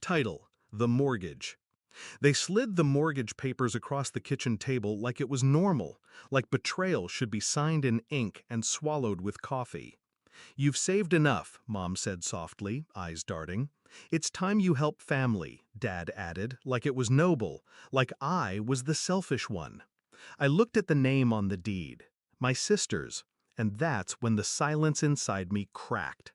Title: The Mortgage. They slid the mortgage papers across the kitchen table like it was normal, like betrayal should be signed in ink and swallowed with coffee. "You've saved enough," Mom said softly, eyes darting. "It's time you help family," Dad added, like it was noble, like I was the selfish one. I looked at the name on the deed. My sister's, and that's when the silence inside me cracked.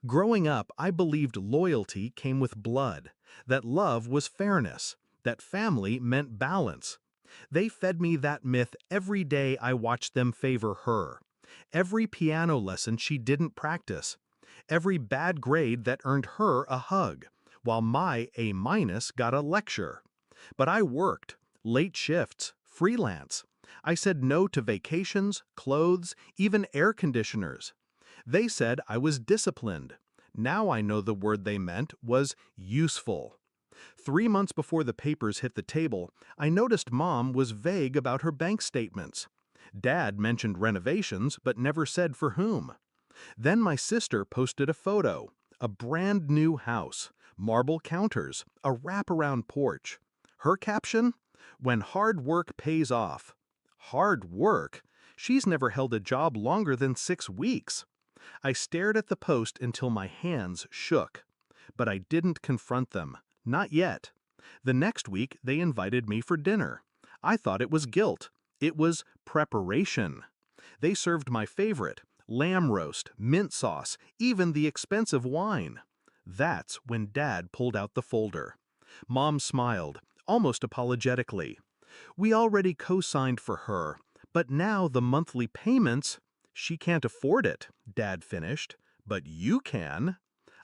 Growing up, I believed loyalty came with blood, that love was fairness, that family meant balance. They fed me that myth every day I watched them favor her. Every piano lesson she didn't practice. Every bad grade that earned her a hug, while my A- got a lecture. But I worked, late shifts, freelance. I said no to vacations, clothes, even air conditioners. They said I was disciplined. Now I know the word they meant was useful. 3 months before the papers hit the table, I noticed Mom was vague about her bank statements. Dad mentioned renovations, but never said for whom. Then my sister posted a photo, a brand new house, marble counters, a wraparound porch. Her caption? "When hard work pays off." Hard work? She's never held a job longer than 6 weeks. I stared at the post until my hands shook. But I didn't confront them. Not yet. The next week, they invited me for dinner. I thought it was guilt. It was preparation. They served my favorite, lamb roast, mint sauce, even the expensive wine. That's when Dad pulled out the folder. Mom smiled, almost apologetically. "We already co-signed for her, but now the monthly payments—" "She can't afford it," Dad finished. "But you can."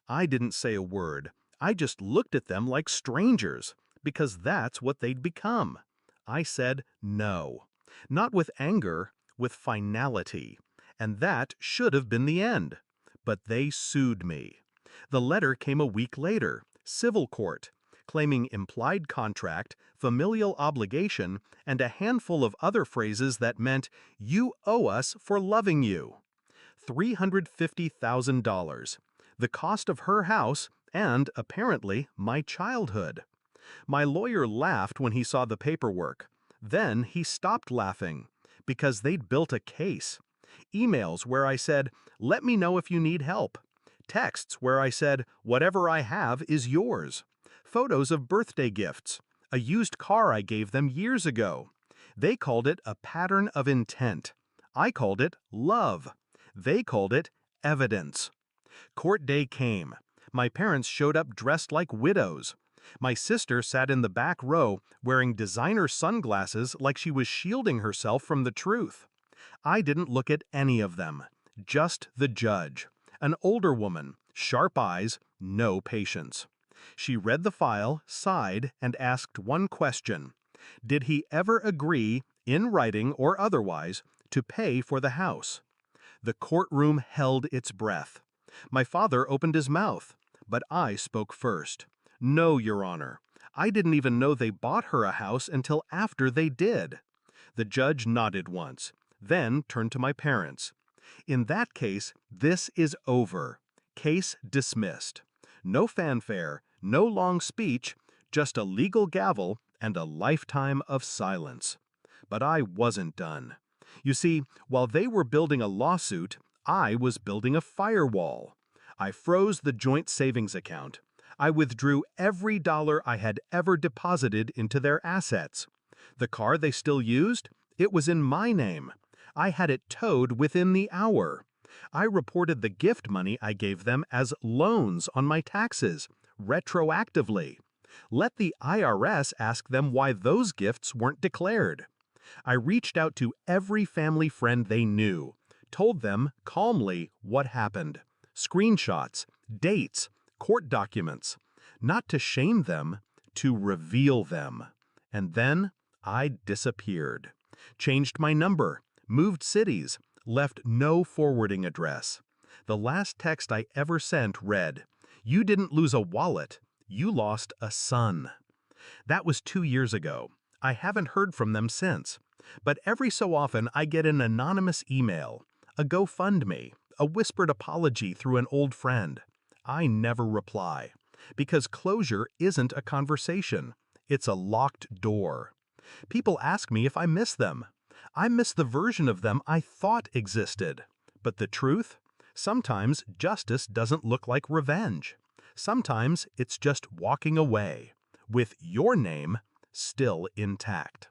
I didn't say a word. I just looked at them like strangers, because that's what they'd become. I said no. Not with anger, with finality. And that should have been the end. But they sued me. The letter came a week later, civil court, claiming implied contract, familial obligation, and a handful of other phrases that meant, "You owe us for loving you." $350,000. The cost of her house and, apparently, my childhood. My lawyer laughed when he saw the paperwork. Then he stopped laughing, because they'd built a case. Emails where I said, "Let me know if you need help." Texts where I said, "Whatever I have is yours." Photos of birthday gifts. A used car I gave them years ago. They called it a pattern of intent. I called it love. They called it evidence. Court day came. My parents showed up dressed like widows. My sister sat in the back row wearing designer sunglasses like she was shielding herself from the truth. I didn't look at any of them, just the judge. An older woman, sharp eyes, no patience. She read the file, sighed, and asked one question. Did he ever agree, in writing or otherwise, to pay for the house? The courtroom held its breath. My father opened his mouth, but I spoke first. "No, Your Honor. I didn't even know they bought her a house until after they did." The judge nodded once, then turned to my parents. "In that case, this is over. Case dismissed. No fanfare, no long speech, just a legal gavel and a lifetime of silence." But I wasn't done. You see, while they were building a lawsuit, I was building a firewall. I froze the joint savings account. I withdrew every dollar I had ever deposited into their assets. The car they still used? It was in my name. I had it towed within the hour. I reported the gift money I gave them as loans on my taxes, retroactively. Let the IRS ask them why those gifts weren't declared. I reached out to every family friend they knew, told them calmly what happened. Screenshots, dates, court documents. Not to shame them, to reveal them. And then I disappeared. Changed my number, moved cities, left no forwarding address. The last text I ever sent read, "You didn't lose a wallet, you lost a son." That was 2 years ago. I haven't heard from them since. But every so often I get an anonymous email, a GoFundMe, a whispered apology through an old friend. I never reply. Because closure isn't a conversation. It's a locked door. People ask me if I miss them. I miss the version of them I thought existed. But the truth? Sometimes justice doesn't look like revenge. Sometimes it's just walking away, with your name still intact.